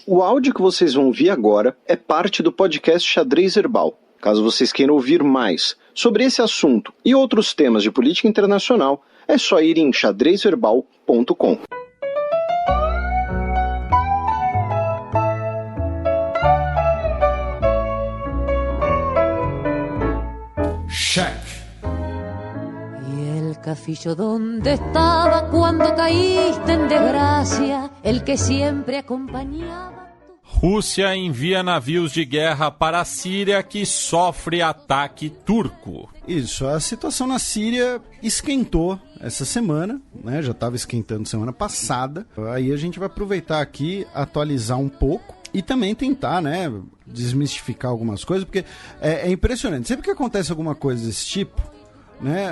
O áudio que vocês vão ouvir agora é parte do podcast Xadrez Herbal. Caso vocês queiram ouvir mais sobre esse assunto e outros temas de política internacional, é só ir em xadrezherbal.com. Check. Cafillo, ¿dónde estaba cuando caíste en desgracia? El que siempre acompañaba. Rússia envia navios de guerra para a Síria que sofre ataque turco. Isso, a situação na Síria esquentou essa semana, né? Já estava esquentando semana passada. Aí a gente vai aproveitar aqui, atualizar um pouco e também tentar, né, desmistificar algumas coisas, porque é impressionante. Sempre que acontece alguma coisa desse tipo, né,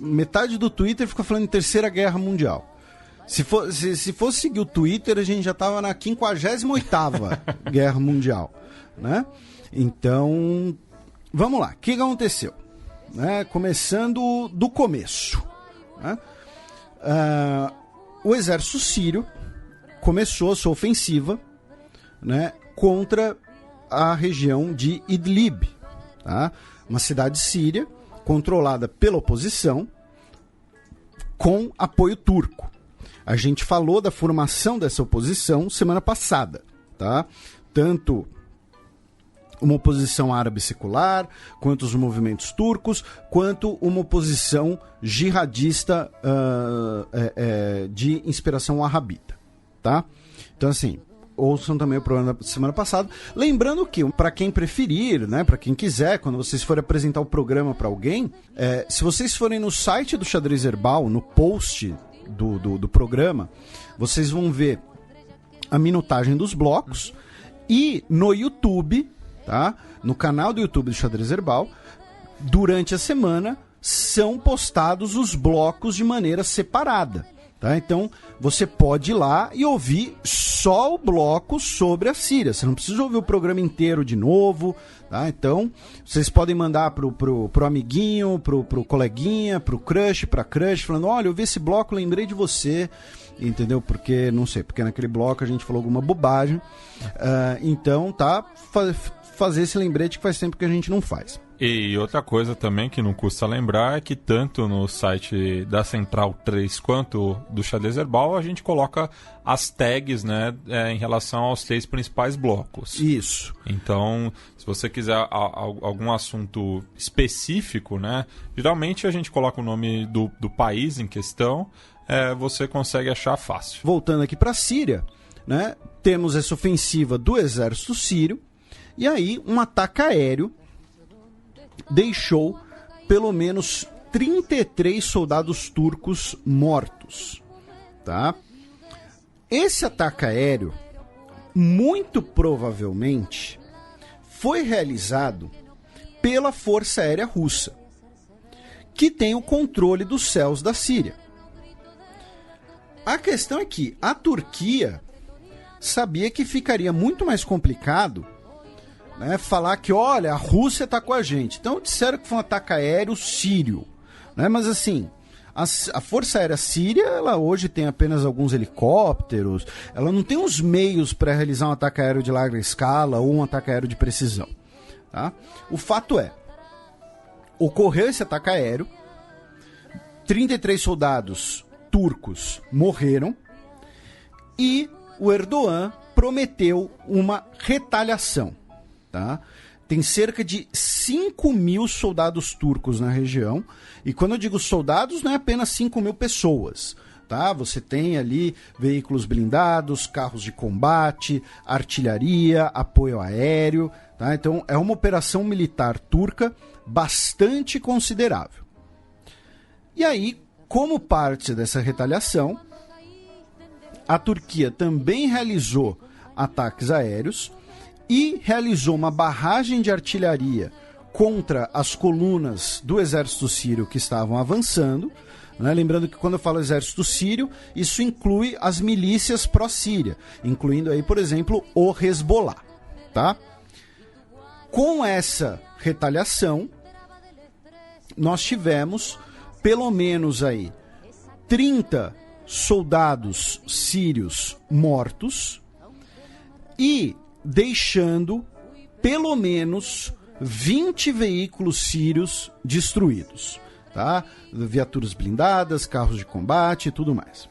metade do Twitter fica falando em Terceira Guerra Mundial. Se fosse seguir o Twitter, a gente já estava na 58ª Guerra Mundial, né? Então, vamos lá. O que aconteceu? Né? Começando do começo, né? O exército sírio começou a sua ofensiva, né, contra a região de Idlib, tá? Uma cidade síria controlada pela oposição, com apoio turco. A gente falou da formação dessa oposição semana passada, tá? Tanto uma oposição árabe secular, quanto os movimentos turcos, quanto uma oposição jihadista de inspiração wahhabita, tá? Então, assim, ouçam também o programa da semana passada. Lembrando que, para quem preferir, né, para quem quiser, quando vocês forem apresentar o programa para alguém, se vocês forem no site do Xadrez Herbal, no post do programa, vocês vão ver a minutagem dos blocos e no YouTube, tá? No canal do YouTube do Xadrez Herbal, durante a semana, são postados os blocos de maneira separada. Tá? Então, você pode ir lá e ouvir só o bloco sobre a Síria. Você não precisa ouvir o programa inteiro de novo. Tá? Então, vocês podem mandar pro amiguinho, pro coleguinha, pro crush, pra crush, falando, olha, eu vi esse bloco, lembrei de você. Entendeu? Porque, não sei, porque naquele bloco a gente falou alguma bobagem. Então, tá? Fazer esse lembrete que faz tempo que a gente não faz. E outra coisa também que não custa lembrar é que tanto no site da Central 3 quanto do Xadrez Herbal a gente coloca as tags, né, em relação aos 3 principais blocos. Isso. Então, se você quiser algum assunto específico, né, geralmente a gente coloca o nome do país em questão, você consegue achar fácil. Voltando aqui para a Síria, né, temos essa ofensiva do exército sírio e aí um ataque aéreo deixou pelo menos 33 soldados turcos mortos, tá? Esse ataque aéreo, muito provavelmente, foi realizado pela Força Aérea Russa, que tem o controle dos céus da Síria. A questão é que a Turquia sabia que ficaria muito mais complicado, né, falar que, olha, a Rússia está com a gente. Então disseram que foi um ataque aéreo sírio, né? Mas assim, a Força Aérea Síria, ela hoje tem apenas alguns helicópteros, ela não tem os meios para realizar um ataque aéreo de larga escala ou um ataque aéreo de precisão, tá? O fato é, ocorreu esse ataque aéreo, 33 soldados turcos morreram e o Erdogan prometeu uma retaliação. Tá? Tem cerca de 5.000 soldados turcos na região, e quando eu digo soldados, não é apenas 5.000 pessoas, tá? Você tem ali veículos blindados, carros de combate, artilharia, apoio aéreo, tá? Então é uma operação militar turca bastante considerável. E aí, como parte dessa retaliação, a Turquia também realizou ataques aéreos e realizou uma barragem de artilharia contra as colunas do exército sírio que estavam avançando, né? Lembrando que quando eu falo exército sírio, isso inclui as milícias pró-síria, incluindo aí, por exemplo, o Hezbollah, tá? Com essa retaliação, nós tivemos pelo menos aí 30 soldados sírios mortos e deixando pelo menos 20 veículos sírios destruídos, tá? Viaturas blindadas, carros de combate e tudo mais.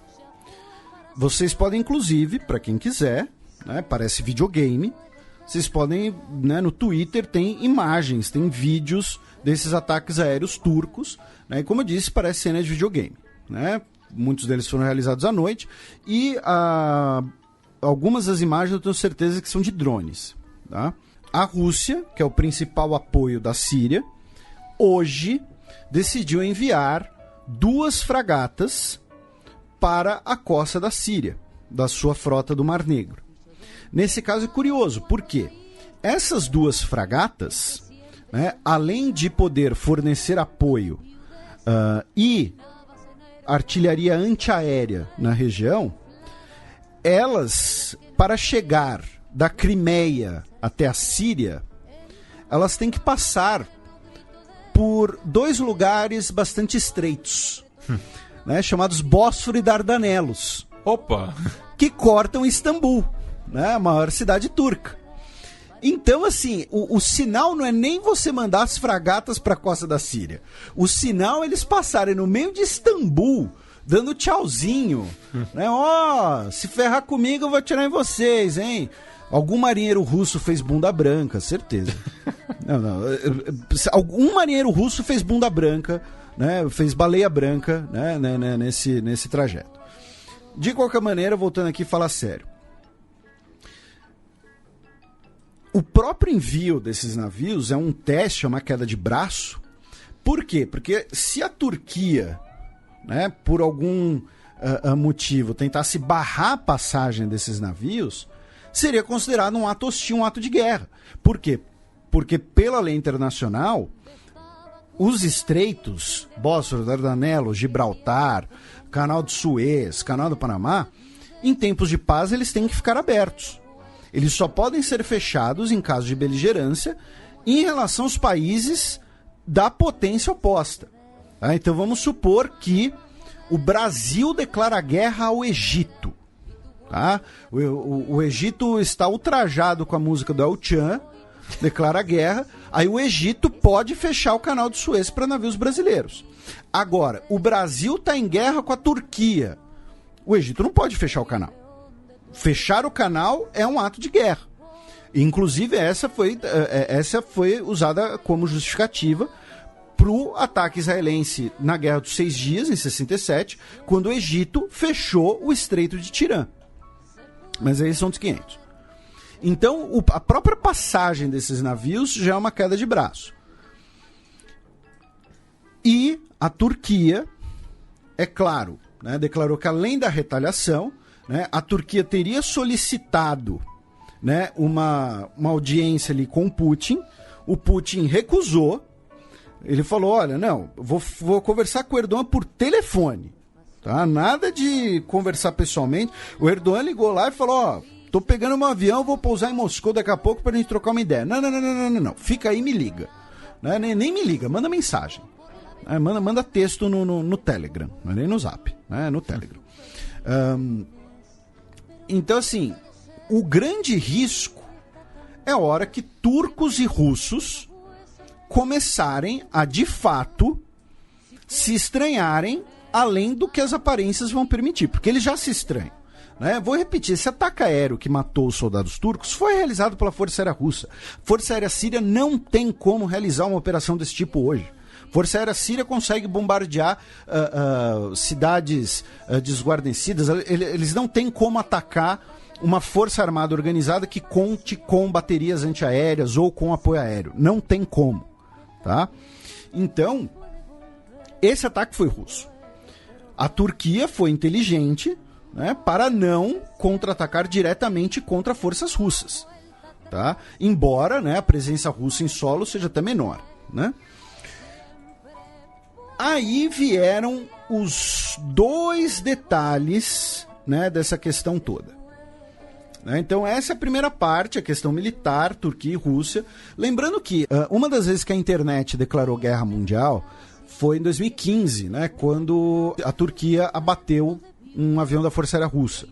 Vocês podem, inclusive, para quem quiser, né, parece videogame, vocês podem, né, no Twitter tem imagens, tem vídeos desses ataques aéreos turcos, né, e como eu disse, parece cena de videogame, né? Muitos deles foram realizados à noite e algumas das imagens eu tenho certeza que são de drones, tá? A Rússia, que é o principal apoio da Síria, hoje decidiu enviar 2 fragatas para a costa da Síria, da sua frota do Mar Negro. Nesse caso é curioso, porque essas 2 fragatas, né, além de poder fornecer apoio e artilharia antiaérea na região, elas, para chegar da Crimeia até a Síria, elas têm que passar por 2 lugares bastante estreitos, né, chamados Bósforo e Dardanelos. Opa! Que cortam Istambul, né, a maior cidade turca. Então, assim, o sinal não é nem você mandar as fragatas para a costa da Síria. O sinal é eles passarem no meio de Istambul, dando tchauzinho, né? Ó, se ferrar comigo eu vou atirar em vocês, hein? Algum marinheiro russo fez bunda branca, certeza. Não. Algum marinheiro russo fez bunda branca, né? Fez baleia branca, né? Nesse trajeto. De qualquer maneira, voltando aqui a falar sério. O próprio envio desses navios é um teste, é uma queda de braço. Por quê? Porque se a Turquia, né, por algum motivo, tentasse barrar a passagem desses navios, seria considerado um ato hostil, um ato de guerra. Por quê? Porque pela lei internacional, os estreitos, Bósforo, Dardanelos, Gibraltar, Canal de Suez, Canal do Panamá, em tempos de paz eles têm que ficar abertos. Eles só podem ser fechados em caso de beligerância em relação aos países da potência oposta. Tá? Então vamos supor que o Brasil declara guerra ao Egito. Tá? O Egito está ultrajado com a música do El Chan, declara guerra, aí o Egito pode fechar o Canal de Suez para navios brasileiros. Agora, o Brasil está em guerra com a Turquia. O Egito não pode fechar o canal. Fechar o canal é um ato de guerra. Inclusive, essa foi usada como justificativa para o ataque israelense na Guerra dos 6 Dias, em 67, quando o Egito fechou o Estreito de Tirã. Mas aí são dos 500. Então, a própria passagem desses navios já é uma queda de braço. E a Turquia, é claro, né, declarou que além da retaliação, né, a Turquia teria solicitado, né, uma audiência ali com o Putin recusou. Ele falou, olha, não, vou conversar com o Erdogan por telefone, tá? Nada de conversar pessoalmente. O Erdogan ligou lá e falou, ó, tô pegando um avião, vou pousar em Moscou daqui a pouco pra gente trocar uma ideia. Não, fica aí e me liga, né? Nem me liga, manda mensagem, né? Manda texto no Telegram, não é nem no Zap, né? No Telegram. Então, assim, o grande risco é a hora que turcos e russos começarem a, de fato, se estranharem além do que as aparências vão permitir, porque eles já se estranham, né? Vou repetir, esse ataque aéreo que matou os soldados turcos foi realizado pela Força Aérea Russa. Força Aérea Síria não tem como realizar uma operação desse tipo hoje. Força Aérea Síria consegue bombardear cidades desguarnecidas. Eles não têm como atacar uma força armada organizada que conte com baterias antiaéreas ou com apoio aéreo. Não tem como, tá? Então, esse ataque foi russo. A Turquia foi inteligente, né, para não contra-atacar diretamente contra forças russas, tá? Embora, né, a presença russa em solo seja até menor, né? Aí vieram os 2 detalhes, né, dessa questão toda. Então essa é a primeira parte, a questão militar, Turquia e Rússia. Lembrando que uma das vezes que a internet declarou guerra mundial foi em 2015, né, quando a Turquia abateu um avião da Força Aérea Russa.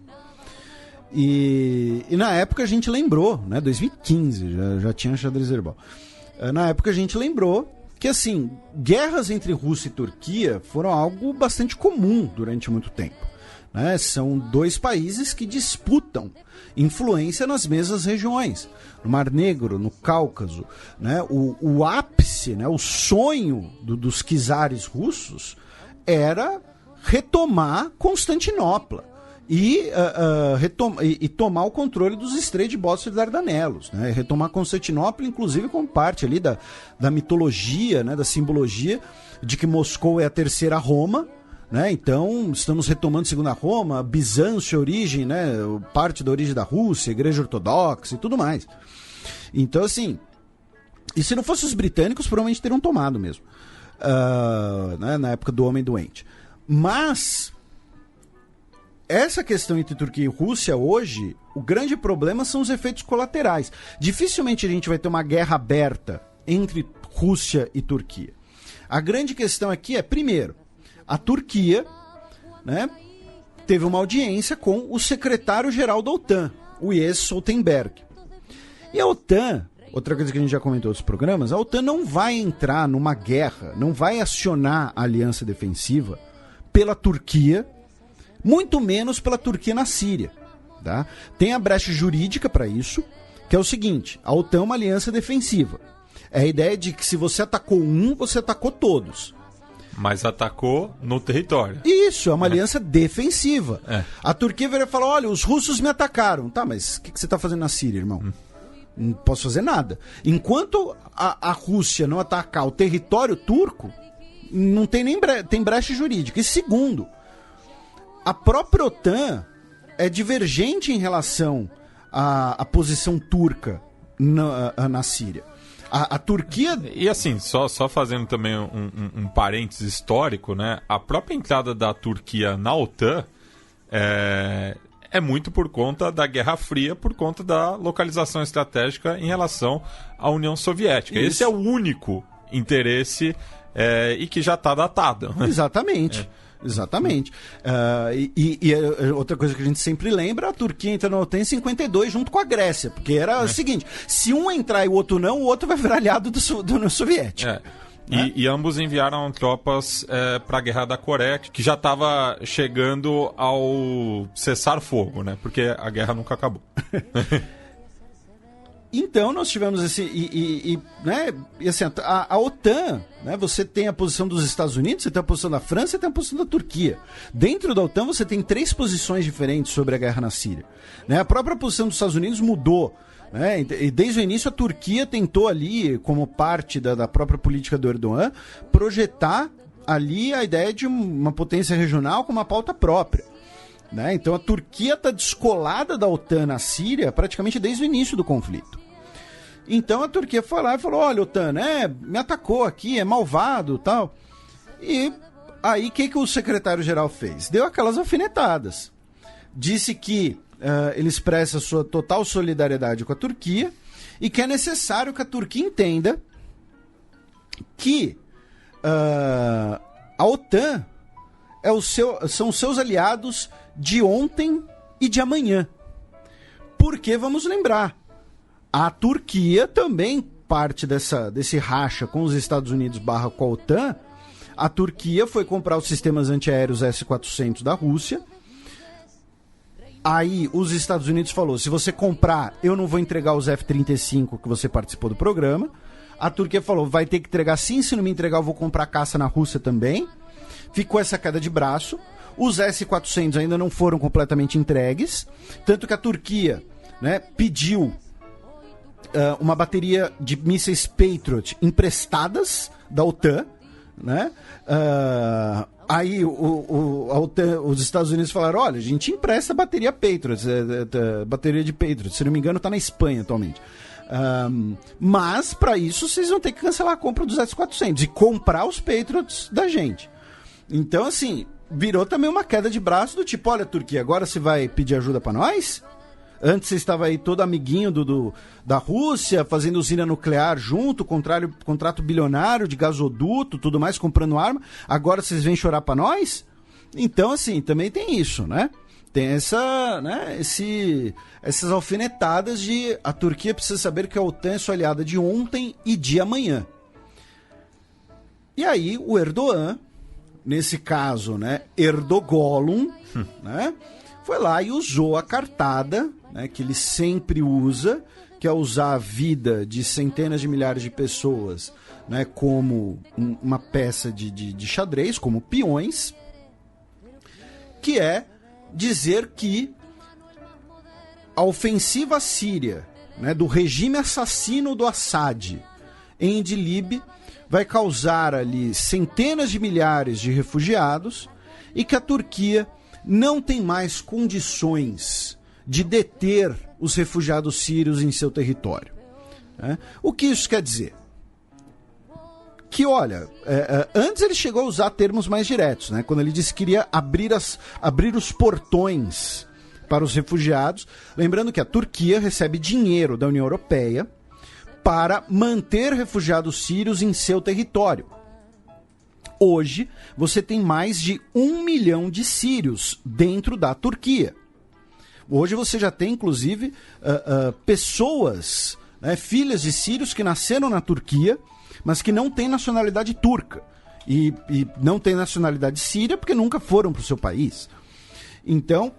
E na época a gente lembrou, né, 2015, já tinha xadrez herbal. Na época a gente lembrou que, assim, guerras entre Rússia e Turquia foram algo bastante comum durante muito tempo. Né? São dois países que disputam influência nas mesmas regiões. No Mar Negro, no Cáucaso. Né? O ápice, né, o sonho dos czares russos era retomar Constantinopla e tomar o controle dos estreitos de Bósforo e Dardanelos, né? Retomar Constantinopla, inclusive, como parte ali da mitologia, né? Da simbologia de que Moscou é a terceira Roma, né? Então estamos retomando segunda Roma, Bizâncio, origem, né? Parte da origem da Rússia, Igreja Ortodoxa e tudo mais. Então, assim, e se não fosse os britânicos, provavelmente teriam tomado mesmo, né? Na época do Homem Doente. Mas essa questão entre Turquia e Rússia hoje, o grande problema são os efeitos colaterais. Dificilmente a gente vai ter uma guerra aberta entre Rússia e Turquia. A grande questão aqui é, primeiro, a Turquia, né, teve uma audiência com o secretário-geral da OTAN, o Jens Stoltenberg. E a OTAN, outra coisa que a gente já comentou em outros programas, a OTAN não vai entrar numa guerra, não vai acionar a aliança defensiva pela Turquia, muito menos pela Turquia na Síria. Tá? Tem a brecha jurídica para isso, que é o seguinte: a OTAN é uma aliança defensiva. É a ideia de que se você atacou um, você atacou todos. Mas atacou no território. Isso, é uma aliança defensiva. A Turquia vai falar: olha, os russos me atacaram. Tá, mas o que você está fazendo na Síria, irmão? Não posso fazer nada. Enquanto a Rússia não atacar o território turco, não tem nem tem brecha jurídica. E segundo, a própria OTAN é divergente em relação à posição turca na Síria. A Turquia... E assim, só fazendo também um parênteses histórico, né? A própria entrada da Turquia na OTAN é muito por conta da Guerra Fria, por conta da localização estratégica em relação à União Soviética. Isso. Esse é o único interesse e que já está datado. Exatamente. Exatamente. E outra coisa que a gente sempre lembra, a Turquia entra na OTAN em 52 junto com a Grécia, porque era o seguinte: se um entrar e o outro não, o outro vai virar aliado da União Soviética. E ambos enviaram tropas para a Guerra da Coreia, que já estava chegando ao cessar-fogo, né? Porque a guerra nunca acabou. Então nós tivemos né, e assim, a OTAN, né, você tem a posição dos Estados Unidos, você tem a posição da França, você tem a posição da Turquia. Dentro da OTAN você tem 3 posições diferentes sobre a guerra na Síria. Né, a própria posição dos Estados Unidos mudou. Né, e desde o início a Turquia tentou ali, como parte da própria política do Erdogan, projetar ali a ideia de uma potência regional com uma pauta própria. Né, então a Turquia está descolada da OTAN na Síria praticamente desde o início do conflito. Então a Turquia foi lá e falou: olha, OTAN, me atacou aqui, é malvado, tal. E aí o que o secretário-geral fez? Deu aquelas alfinetadas. Disse que ele expressa sua total solidariedade com a Turquia e que é necessário que a Turquia entenda que a OTAN são seus aliados de ontem e de amanhã. Porque, vamos lembrar, a Turquia também parte desse racha com os Estados Unidos / com a OTAN. A Turquia foi comprar os sistemas antiaéreos S-400 da Rússia. Aí os Estados Unidos falou: se você comprar, eu não vou entregar os F-35 que você participou do programa. A Turquia falou: vai ter que entregar sim, se não me entregar eu vou comprar caça na Rússia também. Ficou essa queda de braço. Os S-400 ainda não foram completamente entregues, tanto que a Turquia, né, pediu uma bateria de mísseis Patriot emprestadas da OTAN, né? Aí a OTAN, os Estados Unidos falaram: olha, a gente empresta bateria Patriot, bateria de Patriot, se não me engano está na Espanha atualmente. Mas para isso vocês vão ter que cancelar a compra dos S-400 e comprar os Patriots da gente. Então, assim, virou também uma queda de braço do tipo: olha, Turquia, agora você vai pedir ajuda para nós? Antes você estava aí todo amiguinho da Rússia, fazendo usina nuclear junto, contrato bilionário de gasoduto, tudo mais, comprando arma. Agora vocês vêm chorar para nós? Então, assim, também tem isso, né? tem essas alfinetadas de a Turquia precisa saber que a OTAN é sua aliada de ontem e de amanhã. E aí o Erdogan, nesse caso, né, Erdogolum, né, foi lá e usou a cartada, né, que ele sempre usa, que é usar a vida de centenas de milhares de pessoas, né, como uma peça de xadrez, como peões, que é dizer que a ofensiva síria, né, do regime assassino do Assad em Idlib vai causar ali centenas de milhares de refugiados e que a Turquia não tem mais condições de deter os refugiados sírios em seu território. Né? O que isso quer dizer? Que, olha, antes ele chegou a usar termos mais diretos, né? Quando ele disse que queria abrir os portões para os refugiados. Lembrando que a Turquia recebe dinheiro da União Europeia para manter refugiados sírios em seu território. Hoje, você tem mais de 1 milhão de sírios dentro da Turquia. Hoje você já tem, inclusive, pessoas, né, filhas de sírios que nasceram na Turquia, mas que não têm nacionalidade turca. E não têm nacionalidade síria porque nunca foram para o seu país. Então,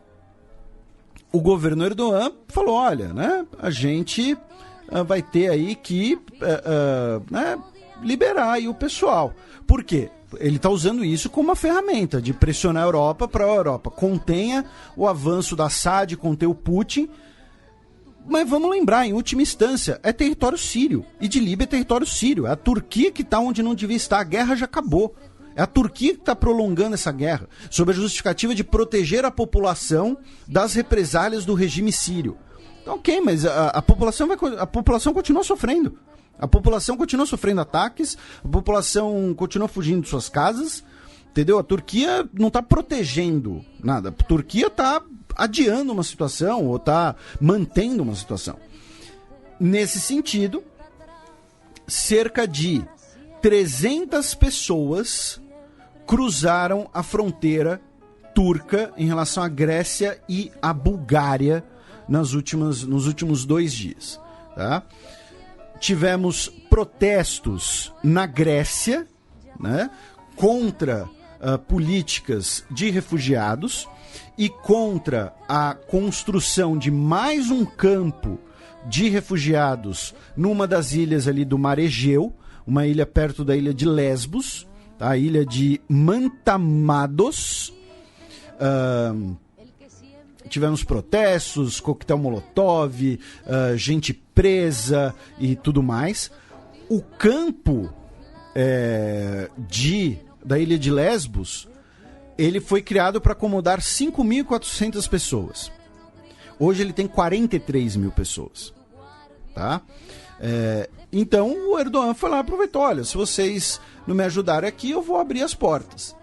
o governo Erdogan falou, olha, né, a gente vai ter aí que né, liberar aí o pessoal. Por quê? Ele está usando isso como uma ferramenta de pressionar a Europa para a Europa contenha o avanço da Assad, conter o Putin. Mas vamos lembrar, em última instância, é território sírio. Idlib é território sírio. É a Turquia que está onde não devia estar. A guerra já acabou. É a Turquia que está prolongando essa guerra, sob a justificativa de proteger a população das represálias do regime sírio. Então, ok, mas a população continua sofrendo. A população continua sofrendo ataques, a população continua fugindo de suas casas, entendeu? A Turquia não está protegendo nada. A Turquia está adiando uma situação ou está mantendo uma situação. Nesse sentido, cerca de 300 pessoas cruzaram a fronteira turca em relação à Grécia e à Bulgária nos últimos 2 dias. Tá? Tivemos protestos na Grécia, né, contra políticas de refugiados e contra a construção de mais um campo de refugiados numa das ilhas ali do Mar Egeu, uma ilha perto da ilha de Lesbos, tá? A ilha de Mantamados. Tivemos protestos, coquetel molotov, gente presa e tudo mais. O campo da ilha de Lesbos, ele foi criado para acomodar 5.400 pessoas. Hoje ele tem 43 mil pessoas. Tá? Então o Erdogan foi lá e aproveitou, olha, se vocês não me ajudarem aqui, eu vou abrir as portas.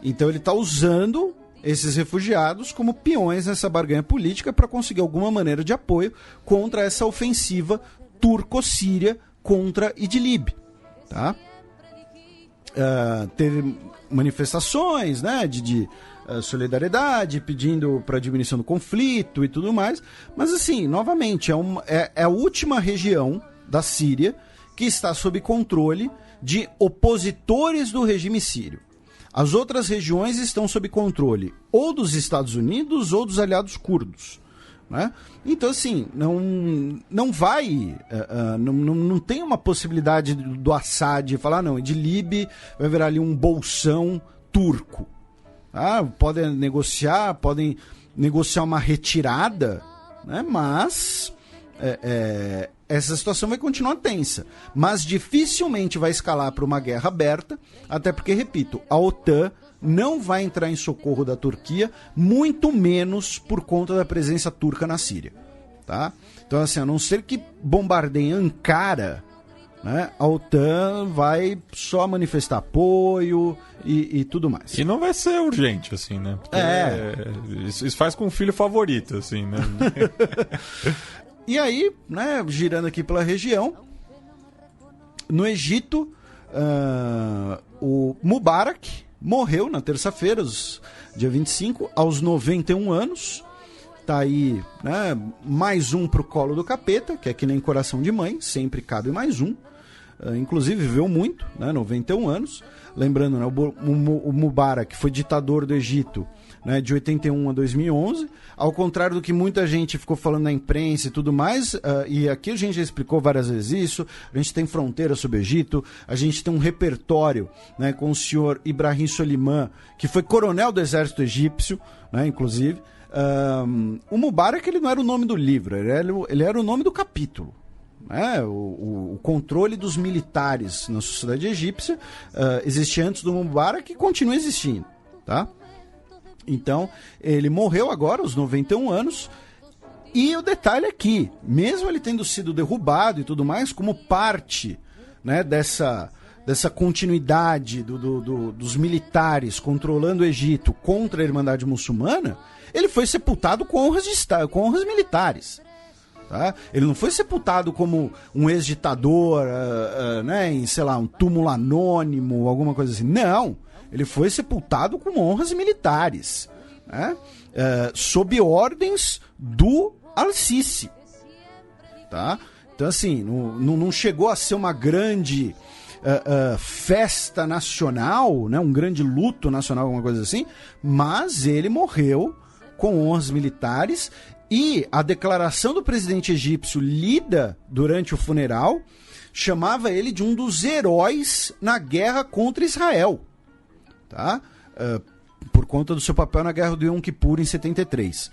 Então ele está usando esses refugiados como peões nessa barganha política para conseguir alguma maneira de apoio contra essa ofensiva turco-síria contra Idlib. Tá? Teve manifestações, né, de solidariedade, pedindo para diminuição do conflito e tudo mais, mas assim, novamente, é a última região da Síria que está sob controle de opositores do regime sírio. As outras regiões estão sob controle ou dos Estados Unidos ou dos aliados curdos. Né? Então, assim, não tem uma possibilidade do Assad falar, não, Idlib vai virar ali um bolsão turco. Podem negociar uma retirada, né? Mas essa situação vai continuar tensa. Mas dificilmente vai escalar para uma guerra aberta, até porque, repito, a OTAN não vai entrar em socorro da Turquia, muito menos por conta da presença turca na Síria. Tá? Então, assim, a não ser que bombardeiem Ankara, né, a OTAN vai só manifestar apoio e tudo mais. E não vai ser urgente, assim, né? Porque isso faz com o filho favorito, assim, né? E aí, né, girando aqui pela região, no Egito, o Mubarak, morreu na terça-feira, dia 25, aos 91 anos. Tá aí, né, mais um pro colo do capeta, que é que nem coração de mãe, sempre cabe mais um. Inclusive viveu muito, né, 91 anos. Lembrando, né, o Mubarak foi ditador do Egito, né, de 81 a 2011. Ao contrário do que muita gente ficou falando na imprensa e tudo mais, e aqui a gente já explicou várias vezes isso, a gente tem fronteira sobre o Egito, a gente tem um repertório, né, com o senhor Ibrahim Soliman, que foi coronel do exército egípcio, né, inclusive. O Mubarak, ele não era o nome do livro, ele era o nome do capítulo. O controle dos militares na sociedade egípcia existia antes do Mubarak e continua existindo, tá? Então, ele morreu agora aos 91 anos, e o detalhe aqui, mesmo ele tendo sido derrubado e tudo mais, como parte, né, dessa continuidade dos militares controlando o Egito contra a Irmandade Muçulmana, ele foi sepultado com honras militares. Tá? Ele não foi sepultado como um ex-ditador, né, em, sei lá, um túmulo anônimo, alguma coisa assim. Não, ele foi sepultado com honras militares, né, sob ordens do Al-Sisi. Tá? Então, assim, não chegou a ser uma grande festa nacional, né, um grande luto nacional, alguma coisa assim, mas ele morreu com honras militares. E a declaração do presidente egípcio lida durante o funeral chamava ele de um dos heróis na guerra contra Israel, tá? Por conta do seu papel na guerra do Yom Kippur em 73.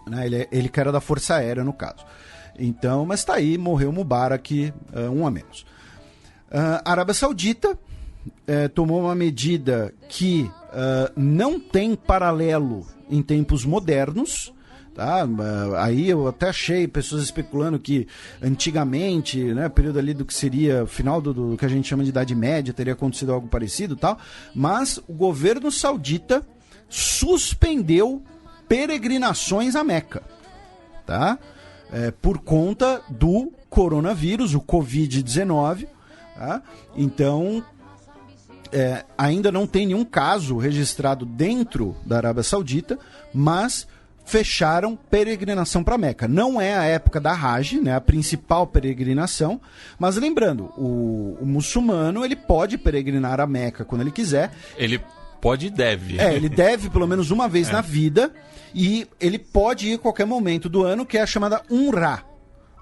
Né? Ele que era da Força Aérea, no caso. Então, mas tá aí, morreu Mubarak, um a menos. A Arábia Saudita tomou uma medida que não tem paralelo em tempos modernos. Tá? Aí eu até achei pessoas especulando que antigamente, né, período ali do que seria final do que a gente chama de Idade Média, teria acontecido algo parecido, tal, mas o governo saudita suspendeu peregrinações a Meca, tá? Por conta do coronavírus, o Covid-19, tá? Então, ainda não tem nenhum caso registrado dentro da Arábia Saudita, mas fecharam peregrinação para Meca. Não é a época da Hajj, né, a principal peregrinação, mas lembrando, o muçulmano, ele pode peregrinar a Meca quando ele quiser. Ele pode e deve. Ele deve pelo menos uma vez na vida, e ele pode ir a qualquer momento do ano, que é a chamada Umrah.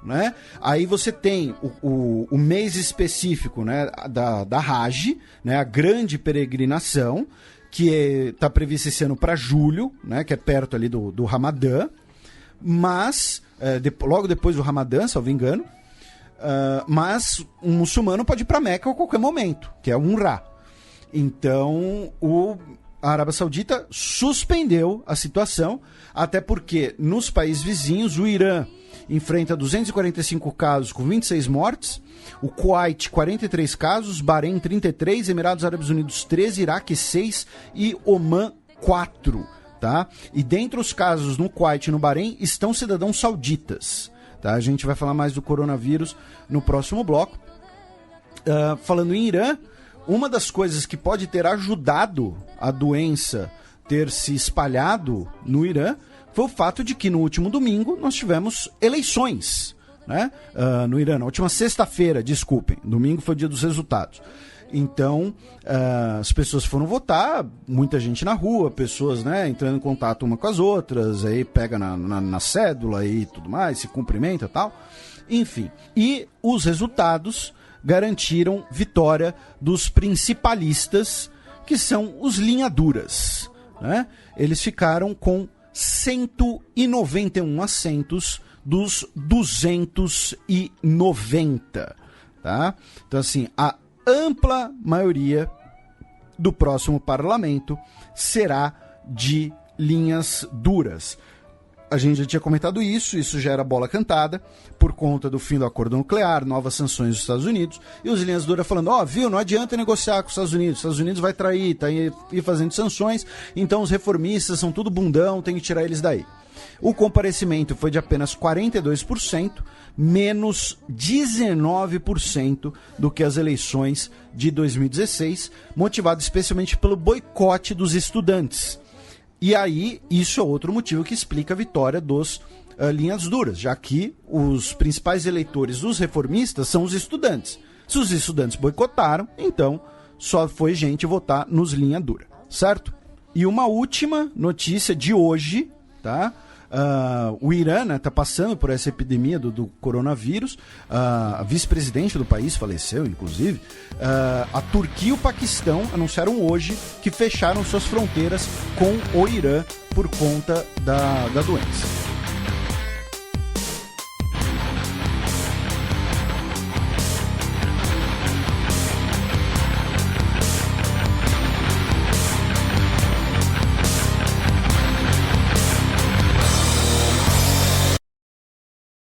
Né? Aí você tem o mês específico, né, da Hajj, né, a grande peregrinação, que está previsto esse ano para julho, né, que é perto ali do Ramadã, mas logo depois do Ramadã, salvo engano, mas um muçulmano pode ir para Meca a qualquer momento, que é o Umrah. Então, a Arábia Saudita suspendeu a situação, até porque nos países vizinhos, o Irã enfrenta 245 casos com 26 mortes, o Kuwait 43 casos, Bahrein 33, Emirados Árabes Unidos 13, Iraque 6 e Omã 4, tá? E dentre os casos no Kuwait e no Bahrein estão cidadãos sauditas, tá? A gente vai falar mais do coronavírus no próximo bloco. Falando em Irã, uma das coisas que pode ter ajudado a doença ter se espalhado no Irã foi o fato de que no último domingo nós tivemos eleições, né, no Irã. Na última sexta-feira, desculpem, domingo foi o dia dos resultados. Então, as pessoas foram votar, muita gente na rua, pessoas, né, entrando em contato uma com as outras, aí pega na cédula e tudo mais, se cumprimenta e tal. Enfim, e os resultados garantiram vitória dos principalistas, que são os linhaduras, né? Eles ficaram com 191 assentos dos 290, tá? Então, assim, a ampla maioria do próximo parlamento será de linhas duras. A gente já tinha comentado isso já era bola cantada, por conta do fim do acordo nuclear, novas sanções dos Estados Unidos, e os linhas duras falando, viu, não adianta negociar com os Estados Unidos vai trair, tá aí fazendo sanções, então os reformistas são tudo bundão, tem que tirar eles daí. O comparecimento foi de apenas 42%, menos 19% do que as eleições de 2016, motivado especialmente pelo boicote dos estudantes. E aí, isso é outro motivo que explica a vitória dos linhas duras, já que os principais eleitores dos reformistas são os estudantes. Se os estudantes boicotaram, então só foi gente votar nos linha dura, certo? E uma última notícia de hoje, tá? O Irã está passando por essa epidemia do coronavírus. A vice-presidente do país faleceu, inclusive. A Turquia e o Paquistão anunciaram hoje que fecharam suas fronteiras com o Irã por conta da doença.